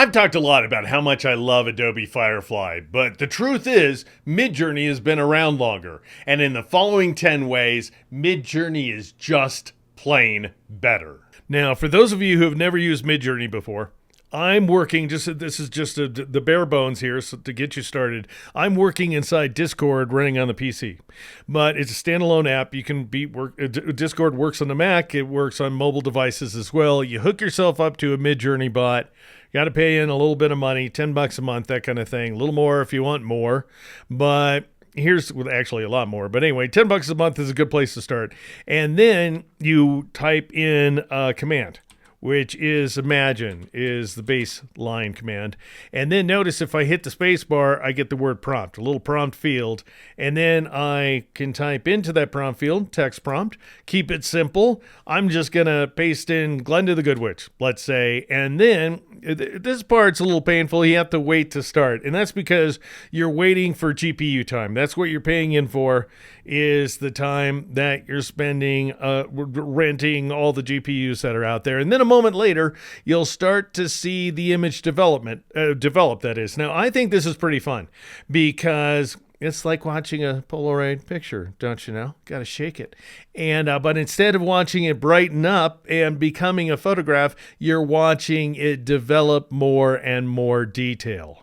I've talked a lot about how much I love Adobe Firefly, but the truth is, Midjourney has been around longer. And in the following 10 ways, Midjourney is just plain better. Now, for those of you who have never used Midjourney before, I'm working, this is just the bare bones here so to get you started. I'm working inside Discord running on the PC, but it's a standalone app. You can Discord works on the Mac. It works on mobile devices as well. You hook yourself up to a Midjourney bot. You got to pay in a little bit of money, $10 a month, that kind of thing. A little more if you want more, but actually a lot more. But anyway, $10 a month is a good place to start. And then you type in a command, which is imagine, is the baseline command. And then notice if I hit the space bar, I get the word prompt, a little prompt field. And then I can type into that prompt field, text prompt, keep it simple. I'm just going to paste in Glenda the Good Witch, let's say. And then this part's a little painful. You have to wait to start. And that's because you're waiting for GPU time. That's what you're paying in for, is the time that you're spending renting all the GPUs that are out there. And then a moment later, you'll start to see the image develop, that is. Now, I think this is pretty fun because it's like watching a Polaroid picture, don't you know? Got to shake it. And but instead of watching it brighten up and becoming a photograph, you're watching it develop more and more detail.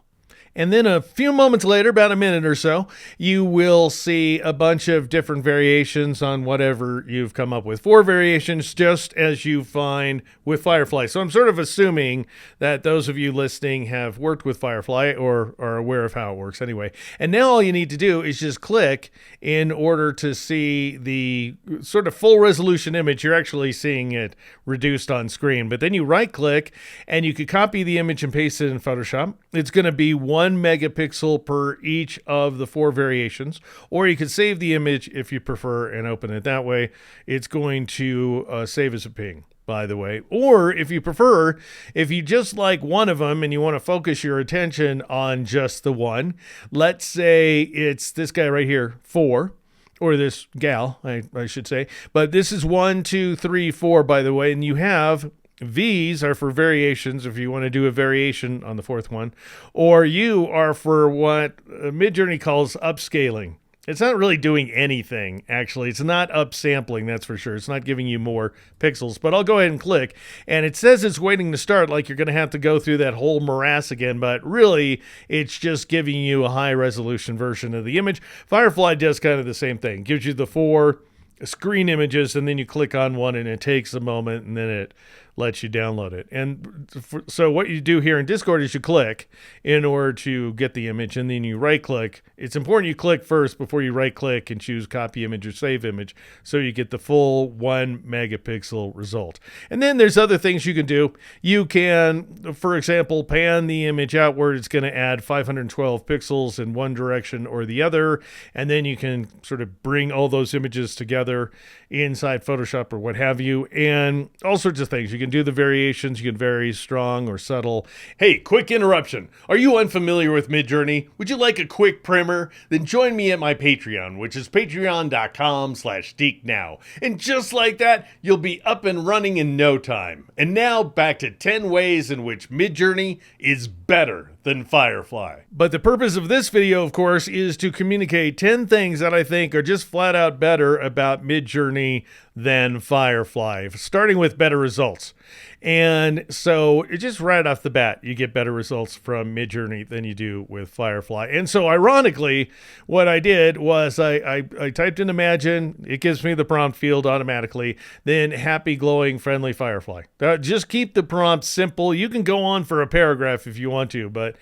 And then a few moments later, about a minute or so, you will see a bunch of different variations on whatever you've come up with. 4 variations, just as you find with Firefly. So I'm sort of assuming that those of you listening have worked with Firefly or are aware of how it works anyway. And now all you need to do is just click in order to see the sort of full resolution image. You're actually seeing it reduced on screen. But then you right click and you could copy the image and paste it in Photoshop. It's going to be 1 megapixel per each of the 4 variations, or you could save the image if you prefer and open it that way. It's going to save as a ping, by the way. Or if you prefer, if you just like one of them and you want to focus your attention on just the one, let's say it's this guy right here, 4. Or this gal, I should say. But this is 1, 2, 3, 4, by the way, and you have V's are for variations if you want to do a variation on the 4th one, or U are for what Midjourney calls upscaling. It's not really doing anything, actually. It's not upsampling, that's for sure. It's not giving you more pixels, but I'll go ahead and click, and it says it's waiting to start, like you're going to have to go through that whole morass again, but really, it's just giving you a high-resolution version of the image. Firefly does kind of the same thing. It gives you the 4 screen images, and then you click on one, and it takes a moment, and then it lets you download it. And so what you do here in Discord is you click in order to get the image, and then you right click. It's important you click first before you right click and choose copy image or save image, so you get the full 1 megapixel result. And then there's other things you can do. You can, for example, pan the image outward. It's going to add 512 pixels in one direction or the other, and then you can sort of bring all those images together inside Photoshop or what have you, and all sorts of things. You can do the variations. You can vary strong or subtle. Hey, quick interruption. Are you unfamiliar with Midjourney? Would you like a quick primer? Then join me at my Patreon, which is patreon.com/deeknow. And just like that, you'll be up and running in no time. And now back to 10 ways in which Midjourney is better than Firefly. But the purpose of this video, of course, is to communicate 10 things that I think are just flat out better about Midjourney than Firefly, starting with better results. And so just right off the bat, you get better results from Midjourney than you do with Firefly. And so ironically, what I did was I typed in Imagine. It gives me the prompt field automatically. Then happy, glowing, friendly Firefly. Just keep the prompt simple. You can go on for a paragraph if you want to, but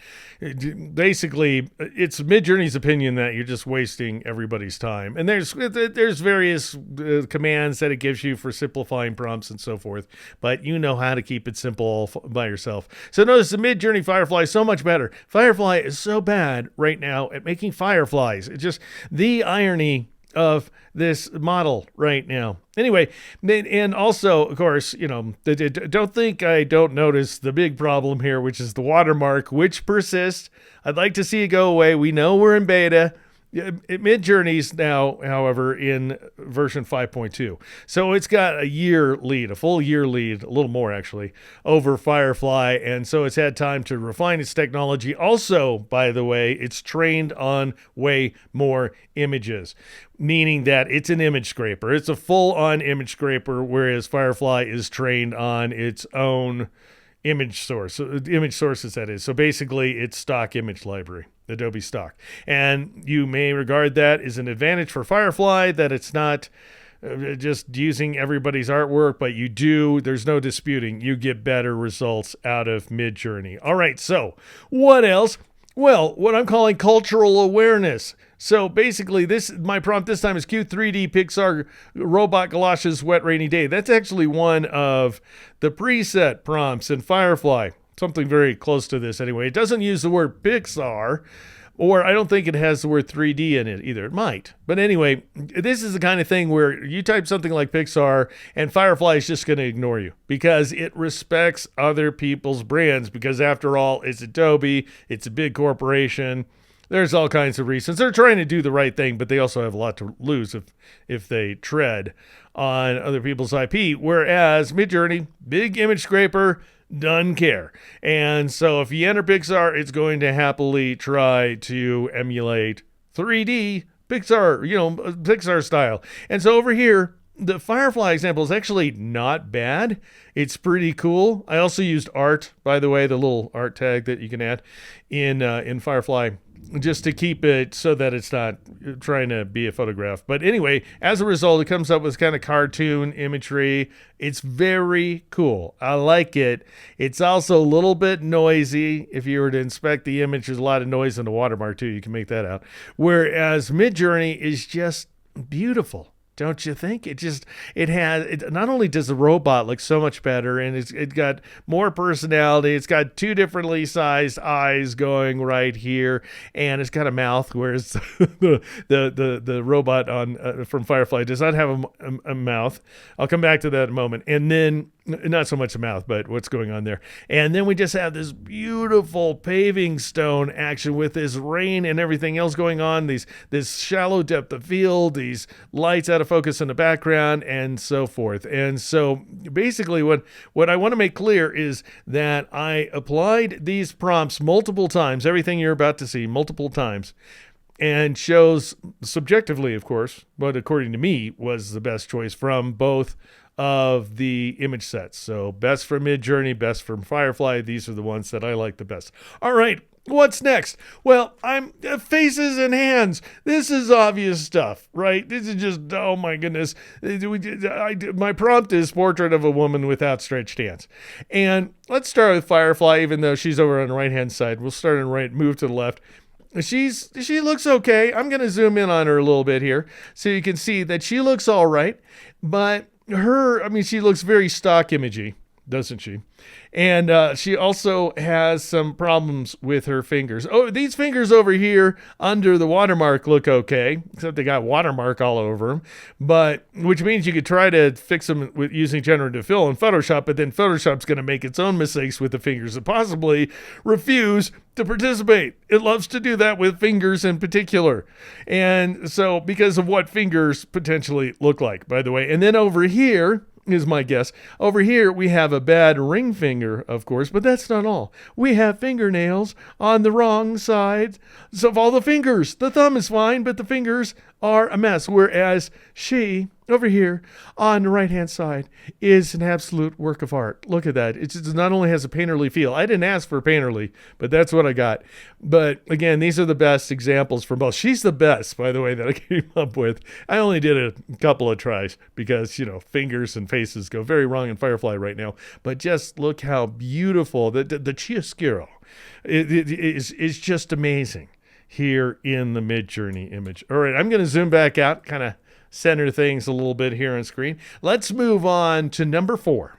basically it's Midjourney's opinion that you're just wasting everybody's time. And there's various commands that it gives you for simplifying prompts and so forth, but you know how to keep it simple by yourself. So notice the Midjourney Firefly is so much better. Firefly is so bad right now at making fireflies. It's just the irony of this model right now. Anyway, and also, of course, you know, don't think I don't notice the big problem here, which is the watermark, which persists. I'd like to see it go away. We know we're in beta. Midjourney's now, however, in version 5.2. So it's got a full year lead, a little more actually, over Firefly. And so it's had time to refine its technology. Also, by the way, it's trained on way more images, meaning that it's an image scraper. It's a full-on image scraper, whereas Firefly is trained on its own image sources, that is. So basically, it's stock image library, Adobe stock. And you may regard that as an advantage for Firefly, that it's not just using everybody's artwork, but there's no disputing, you get better results out of Midjourney. All right, so what else? Well, what I'm calling cultural awareness. So basically, my prompt this time is cue 3D Pixar robot galoshes wet rainy day. That's actually one of the preset prompts in Firefly. Something very close to this anyway. It doesn't use the word Pixar, or I don't think it has the word 3D in it either. It might. But anyway, this is the kind of thing where you type something like Pixar and Firefly is just going to ignore you because it respects other people's brands, because after all, it's Adobe, it's a big corporation. There's all kinds of reasons. They're trying to do the right thing, but they also have a lot to lose if they tread on other people's IP. Whereas Midjourney, big image scraper, doesn't care. And so if you enter Pixar, it's going to happily try to emulate 3D Pixar style. And so over here, the Firefly example is actually not bad. It's pretty cool. I also used art, by the way, the little art tag that you can add in Firefly, just to keep it so that it's not trying to be a photograph. But anyway, as a result, it comes up with kind of cartoon imagery. It's very cool. I like it. It's also a little bit noisy. If you were to inspect the image, there's a lot of noise in the watermark too. You can make that out. Whereas Midjourney is just beautiful. Don't you think? Not only does the robot look so much better, and it got more personality. It's got two differently sized eyes going right here, and it's got a mouth, whereas the robot from Firefly does not have a mouth. I'll come back to that in a moment. And then, not so much a mouth, but what's going on there. And then we just have this beautiful paving stone action with this rain and everything else going on. This shallow depth of field, these lights out of focus in the background, and so forth. And so basically what I want to make clear is that I applied these prompts multiple times, everything you're about to see multiple times, and shows subjectively, of course, but according to me was the best choice from both of the image sets. So best from Midjourney, best from Firefly. These are the ones that I like the best. All right. What's next? Well, I'm faces and hands. This is obvious stuff, right? This is just, oh my goodness. My prompt is portrait of a woman with outstretched hands. And let's start with Firefly, even though she's over on the right-hand side. We'll start on right, move to the left. She looks okay. I'm going to zoom in on her a little bit here so you can see that she looks all right. But she looks very stock imagey, doesn't she? And she also has some problems with her fingers. Oh, these fingers over here under the watermark look okay, except they got watermark all over them. But which means you could try to fix them with using generative fill in Photoshop, but then Photoshop's going to make its own mistakes with the fingers and possibly refuse to participate. It loves to do that with fingers in particular. And so because of what fingers potentially look like, by the way. And then over here is my guess. Over here, we have a bad ring finger, of course, but that's not all. We have fingernails on the wrong side of all the fingers. The thumb is fine, but the fingers are a mess. Whereas she, over here on the right-hand side, is an absolute work of art. Look at that. It not only has a painterly feel. I didn't ask for painterly, but that's what I got. But again, these are the best examples from both. She's the best, by the way, that I came up with. I only did a couple of tries because, fingers and faces go very wrong in Firefly right now. But just look how beautiful the chiaroscuro is just amazing here in the Midjourney image. All right, I'm going to zoom back out, kind of center things a little bit here on screen. Let's move on to number 4,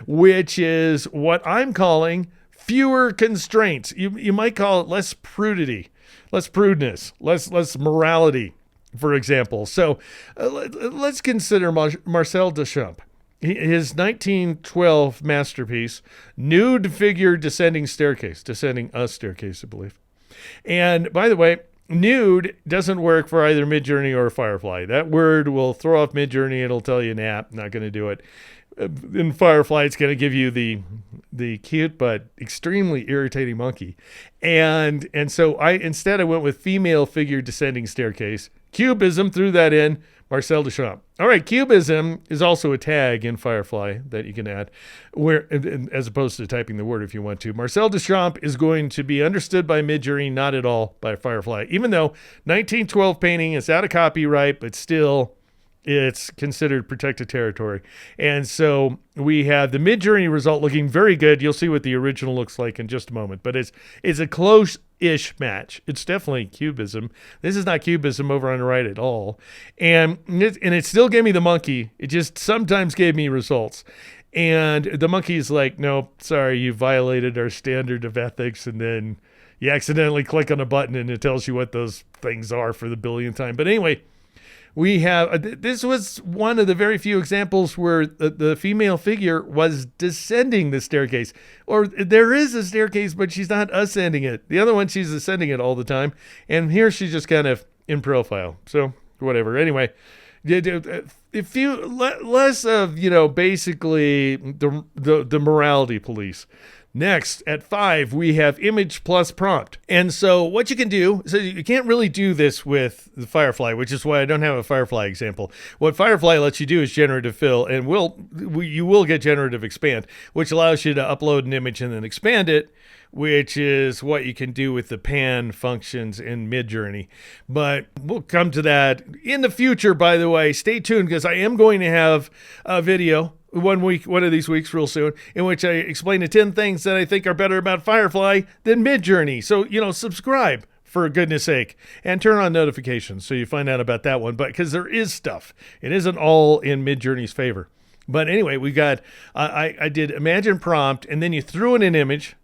which is what I'm calling fewer constraints. You might call it less prudence, less morality, for example. So let's consider Marcel Duchamp. His 1912 masterpiece, Nude Figure Descending a Staircase, I believe. And by the way, nude doesn't work for either Midjourney or Firefly. That word will throw off Midjourney. It'll tell you, nah, not going to do it. In Firefly, it's going to give you the cute but extremely irritating monkey. And so I went with female figure descending staircase. Cubism, threw that in. Marcel Duchamp. All right, cubism is also a tag in Firefly that you can add, where as opposed to typing the word if you want to. Marcel Duchamp is going to be understood by Midjourney, not at all by Firefly. Even though 1912 painting is out of copyright, but still it's considered protected territory. And so we have the Midjourney result looking very good. You'll see what the original looks like in just a moment, but it's a close-ish match. It's definitely cubism. This is not cubism over on the right at all. And it still gave me the monkey. It just sometimes gave me results. And the monkey's like, no, sorry, you violated our standard of ethics. And then you accidentally click on a button and it tells you what those things are for the billionth time. But anyway, we have, this was one of the very few examples where the female figure was descending the staircase. Or there is a staircase, but she's not ascending it. The other one, she's ascending it all the time. And here she's just kind of in profile. So whatever. Anyway, if you, less of, basically the morality police. Next, at 5, we have image plus prompt. And so what you can do, so you can't really do this with the Firefly, which is why I don't have a Firefly example. What Firefly lets you do is generative fill, and you will get generative expand, which allows you to upload an image and then expand it, which is what you can do with the pan functions in Midjourney. But we'll come to that in the future, by the way. Stay tuned, because I am going to have a video one of these weeks real soon, in which I explain the 10 things that I think are better about Firefly than Midjourney. So, subscribe for goodness sake, and turn on notifications so you find out about that one. But because there is stuff, it isn't all in Midjourney's favor. But anyway, we got, I did imagine prompt, and then you throw in an image,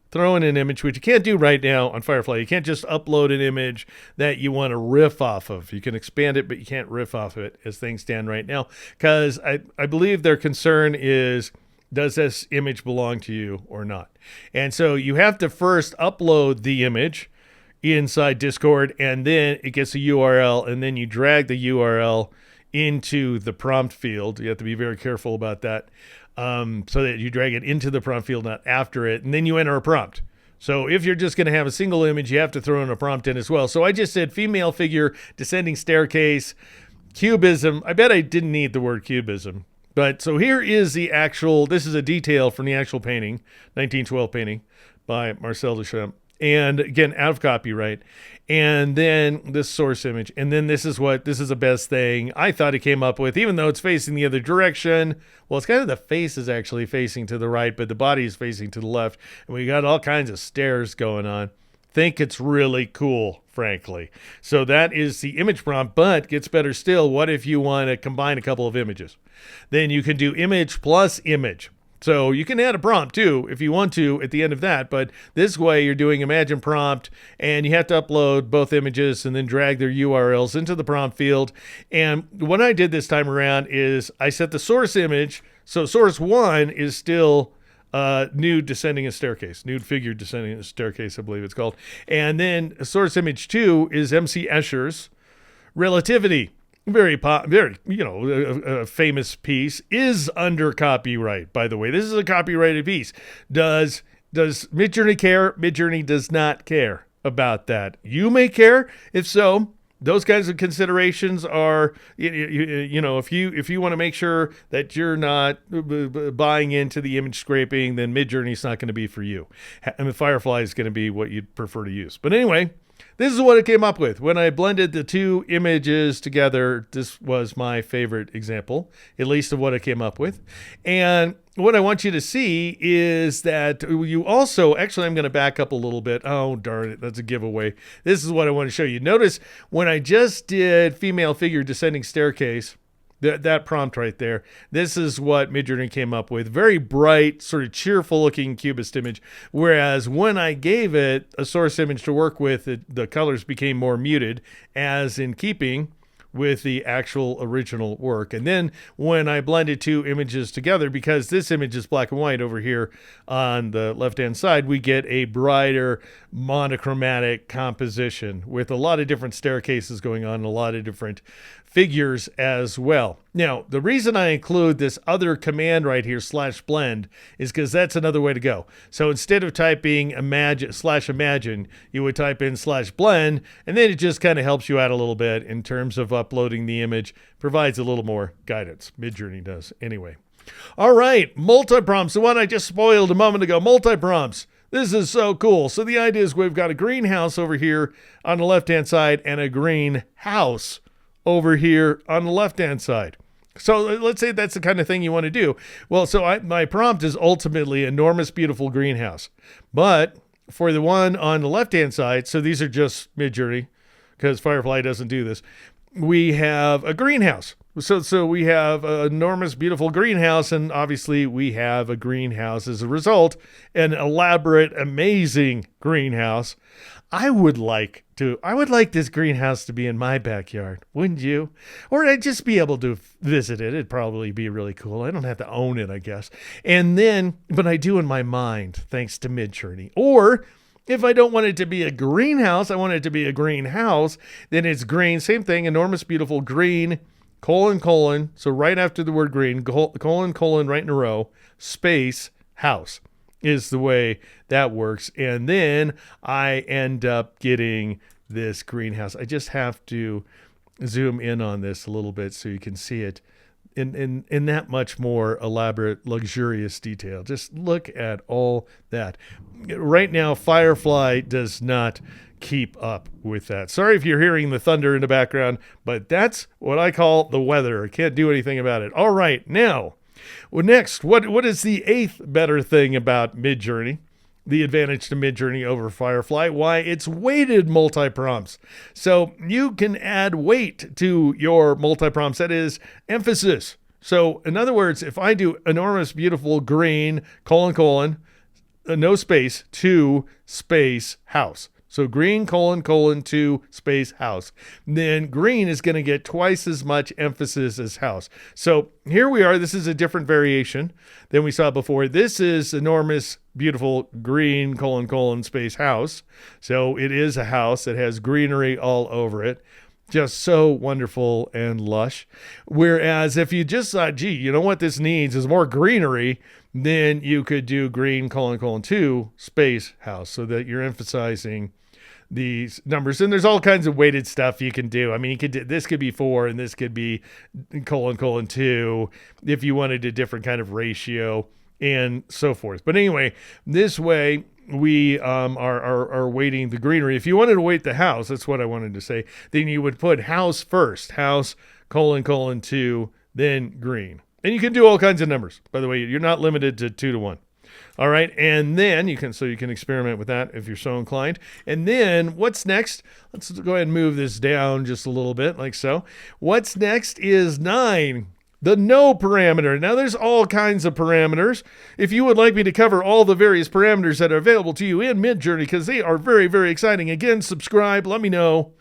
which you can't do right now on Firefly. You can't just upload an image that you want to riff off of. You can expand it, but you can't riff off of it as things stand right now, because I believe their concern is, does this image belong to you or not? And so you have to first upload the image inside Discord, and then it gets a URL, and then you drag the URL into the prompt field. You have to be very careful about that. So that you drag it into the prompt field, not after it, and then you enter a prompt. So if you're just going to have a single image, you have to throw in a prompt in as well. So I just said female figure, descending staircase, cubism. I bet I didn't need the word cubism. But so here is this is a detail from the actual painting, 1912 painting by Marcel Duchamp. And again, out of copyright. And then this source image. And then this is the best thing I thought it came up with, even though it's facing the other direction. Well, it's kind of the face is actually facing to the right, but the body is facing to the left. And we got all kinds of stairs going on. Think it's really cool, frankly. So that is the image prompt, but gets better still. What if you want to combine a couple of images? Then you can do image plus image. So you can add a prompt too if you want to at the end of that, but this way you're doing imagine prompt, and you have to upload both images and then drag their URLs into the prompt field. And what I did this time around is I set the source image. So source 1 is still nude descending a staircase, nude figure descending a staircase, I believe it's called. And then source image 2 is MC Escher's Relativity. Very, a famous piece, is under copyright, by the way. This is a copyrighted piece. Does Midjourney care? Midjourney does not care about that. You may care. If so, those kinds of considerations are, if you want to make sure that you're not buying into the image scraping, then Midjourney's not going to be for you. And the Firefly is going to be what you'd prefer to use. But anyway, this is what it came up with. When I blended the two images together, this was my favorite example, at least of what it came up with. And what I want you to see is that you also, actually, I'm going to back up a little bit. Oh, darn it. That's a giveaway. This is what I want to show you. Notice when I just did female figure descending staircase, that prompt right there, this is what Midjourney came up with. Very bright, sort of cheerful looking cubist image. Whereas when I gave it a source image to work with, the colors became more muted, as in keeping with the actual original work. And then when I blended two images together, because this image is black and white over here on the left-hand side, we get a brighter monochromatic composition with a lot of different staircases going on, a lot of different figures as well. Now, the reason I include this other command right here, /blend, is because that's another way to go. So instead of typing imagine, you would type in /blend, and then it just kind of helps you out a little bit in terms of uploading the image, provides a little more guidance. Midjourney does anyway. All right, multi-prompts, the one I just spoiled a moment ago, multi-prompts. This is so cool. So the idea is we've got a greenhouse over here on the left-hand side and a greenhouse over here on the left-hand side. So let's say that's the kind of thing you want to do. Well, so my prompt is ultimately enormous, beautiful greenhouse. But for the one on the left-hand side, so these are just Midjourney because Firefly doesn't do this, we have a greenhouse. So we have an enormous, beautiful greenhouse, and obviously we have a greenhouse as a result, an elaborate, amazing greenhouse. I would like this greenhouse to be in my backyard, wouldn't you? Or I'd just be able to visit it. It'd probably be really cool. I don't have to own it, I guess. But I do in my mind, thanks to Midjourney. Or if I don't want it to be a greenhouse, I want it to be a greenhouse, then it's green, same thing, enormous, beautiful green, : so right after the word green, : right in a row, space, house is the way that works. And then I end up getting this greenhouse. I just have to zoom in on this a little bit so you can see it in that much more elaborate, luxurious detail. Just look at all that. Right now, Firefly does not keep up with that. Sorry if you're hearing the thunder in the background, but that's what I call the weather. I can't do anything about it. All right, now, well, next, what is the 8th better thing about Midjourney? The advantage to Midjourney over Firefly? Why, it's weighted multi-prompts. So you can add weight to your multi-prompts. That is emphasis. So in other words, if I do enormous, beautiful green, : no space, to space, house. So green, : to space, house. Then green is going to get twice as much emphasis as house. So here we are. This is a different variation than we saw before. This is enormous, beautiful green, : space, house. So it is a house that has greenery all over it. Just so wonderful and lush. Whereas if you just thought, gee, you know what this needs is more greenery, then you could do green, : to space, house, so that you're emphasizing these numbers. And there's all kinds of weighted stuff you can do. I mean, this could be 4 and this could be : 2 if you wanted a different kind of ratio and so forth. But anyway, this way we are weighting the greenery. If you wanted to weight the house, that's what I wanted to say, then you would put house first, house, : 2, then green. And you can do all kinds of numbers. By the way, you're not limited to 2 to 1. All right. And then you can experiment with that if you're so inclined. And then what's next? Let's go ahead and move this down just a little bit like so. What's next is 9. The no parameter. Now, there's all kinds of parameters. If you would like me to cover all the various parameters that are available to you in Midjourney, because they are very, very exciting, again, subscribe. Let me know.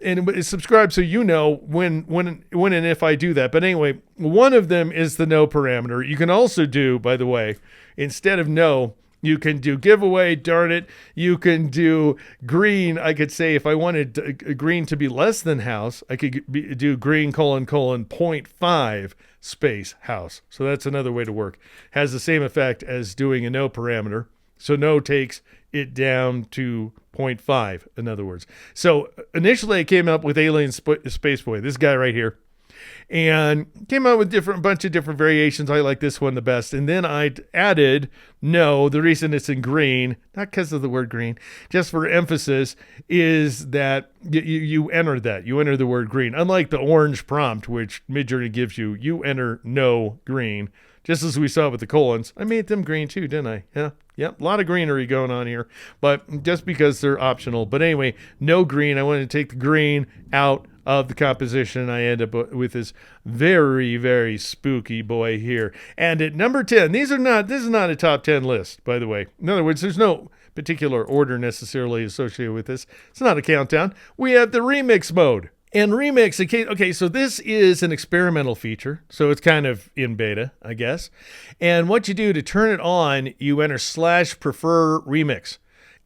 And subscribe so you know when and if I do that. But anyway, one of them is the no parameter. You can also do, by the way, instead of no, you can do giveaway, darn it. You can do green. I could say if I wanted green to be less than house, I could do green : 0.5 space house. So that's another way to work. Has the same effect as doing a no parameter. So no takes it down to 0.5, in other words. So initially I came up with Alien Space Boy, this guy right here, and came out with a bunch of different variations. I like this one the best. And then I added no. The reason it's in green, not because of the word green, just for emphasis, is that you enter that. You enter the word green. Unlike the orange prompt, which Midjourney gives you, you enter no green. Just as we saw with the colons. I made them green too, didn't I? Yeah. Yep, a lot of greenery going on here, but just because they're optional. But anyway, no green. I wanted to take the green out of the composition. I end up with this very, very spooky boy here. And at number 10, this is not a top 10 list, by the way. In other words, there's no particular order necessarily associated with this. It's not a countdown. We have the remix mode. And Remix, okay, so this is an experimental feature, so it's kind of in beta, I guess. And what you do to turn it on, you enter /prefer remix.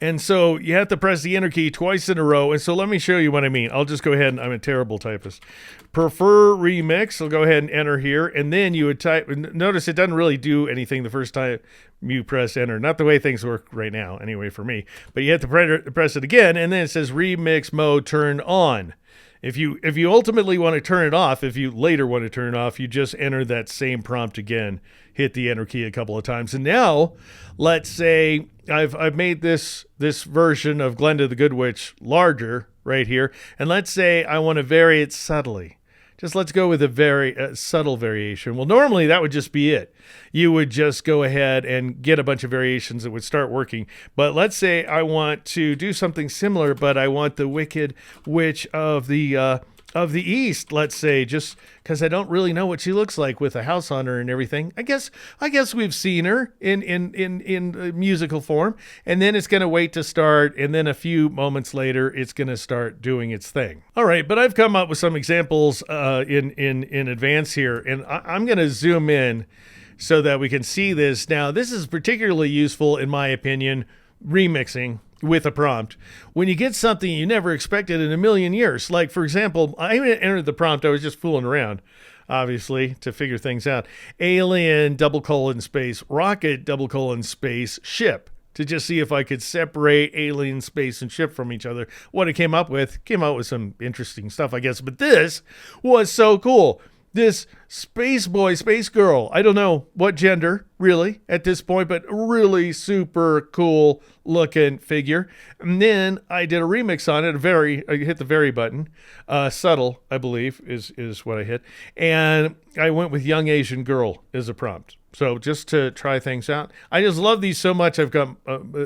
And so you have to press the enter key twice in a row. And so let me show you what I mean. I'll just go ahead and I'm a terrible typist. Prefer remix. I'll go ahead and enter here. And then you would type. Notice it doesn't really do anything the first time you press enter. Not the way things work right now, anyway, for me. But you have to press it again. And then it says remix mode turned on. If you ultimately want to turn it off, if you later want to turn it off, you just enter that same prompt again, hit the enter key a couple of times. And now, let's say I've made this version of Glenda the Good Witch larger right here, and let's say I want to vary it subtly. Just let's go with a very subtle variation. Well, normally that would just be it. You would just go ahead and get a bunch of variations that would start working. But let's say I want to do something similar, but I want the Wicked Witch of the East, let's say, just because I don't really know what she looks like with a house on her and everything. I guess we've seen her in musical form, and then it's going to wait to start, and then a few moments later, it's going to start doing its thing. All right, but I've come up with some examples in advance here, and I'm going to zoom in so that we can see this. Now, this is particularly useful, in my opinion, remixing with a prompt when you get something you never expected in a million years. Like, for example, I entered the prompt. I was just fooling around, obviously, to figure things out. Alien : space rocket : space ship, to just see if I could separate alien, space, and ship from each other. What it came out with some interesting stuff, I guess. But this was so cool. This space boy, space girl, I don't know what gender, really, at this point, but really super cool looking figure. And then I did a remix on it, I hit the very button. Subtle, I believe, is what I hit. And I went with young Asian girl as a prompt. So just to try things out. I just love these so much. I've got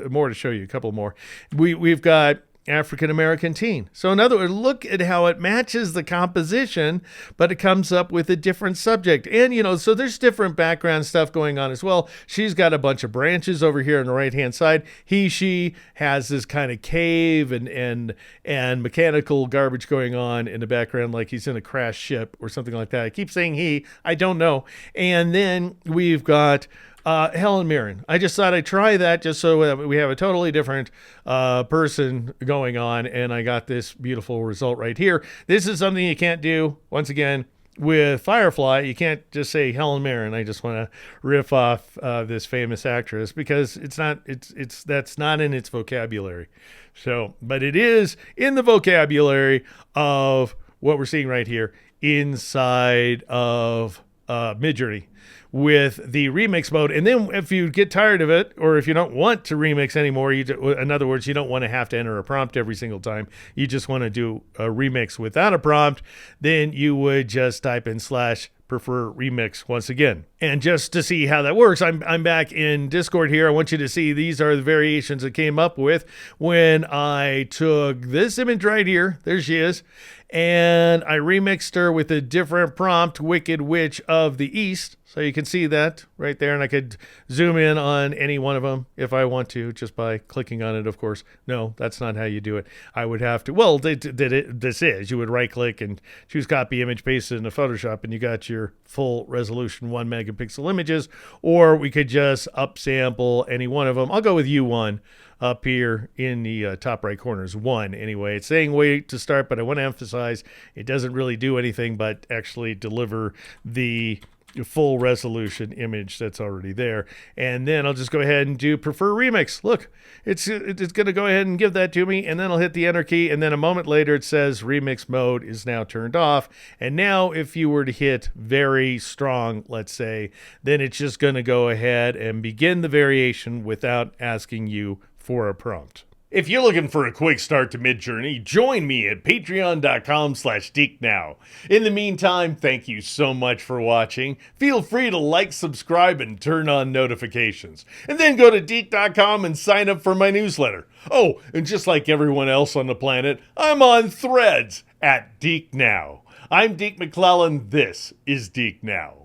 more to show you, a couple more. We've got African-American teen. So in other words, look at how it matches the composition, but it comes up with a different subject. And, so there's different background stuff going on as well. She's got a bunch of branches over here on the right-hand side. She has this kind of cave and mechanical garbage going on in the background, like he's in a crashed ship or something like that. I keep saying he, I don't know. And then we've got Helen Mirren. I just thought I'd try that just so we have a totally different person going on, and I got this beautiful result right here. This is something you can't do, once again, with Firefly. You can't just say Helen Mirren. I just want to riff off this famous actress because that's not in its vocabulary. So, but it is in the vocabulary of what we're seeing right here inside of Midjourney, with the remix mode. And then if you get tired of it, or if you don't want to remix anymore, in other words, you don't want to have to enter a prompt every single time, you just want to do a remix without a prompt, then you would just type in /prefer remix once again. And just to see how that works, I'm back in Discord here. I want you to see these are the variations I came up with when I took this image right here. There she is. And I remixed her with a different prompt, Wicked Witch of the East. So you can see that right there. And I could zoom in on any one of them if I want to, just by clicking on it, of course. No, that's not how you do it. I would have to, well, this is, you would right click and choose copy image, paste it into Photoshop, and you got your full resolution 1 megapixel images. Or we could just upsample any one of them. I'll go with U1. Up here in the top right corner is 1 anyway. It's saying wait to start, but I want to emphasize it doesn't really do anything but actually deliver the full resolution image that's already there. And then I'll just go ahead and do prefer remix. Look, it's going to go ahead and give that to me, and then I'll hit the enter key, and then a moment later it says remix mode is now turned off. And now if you were to hit very strong, let's say, then it's just going to go ahead and begin the variation without asking you for a prompt. If you're looking for a quick start to Midjourney, join me at patreon.com/geeknow. In the meantime, thank you so much for watching. Feel free to like, subscribe, and turn on notifications. And then go to geek.com and sign up for my newsletter. Oh, and just like everyone else on the planet, I'm on Threads at Geek Now. I'm Deke McClellan. This is Geek Now.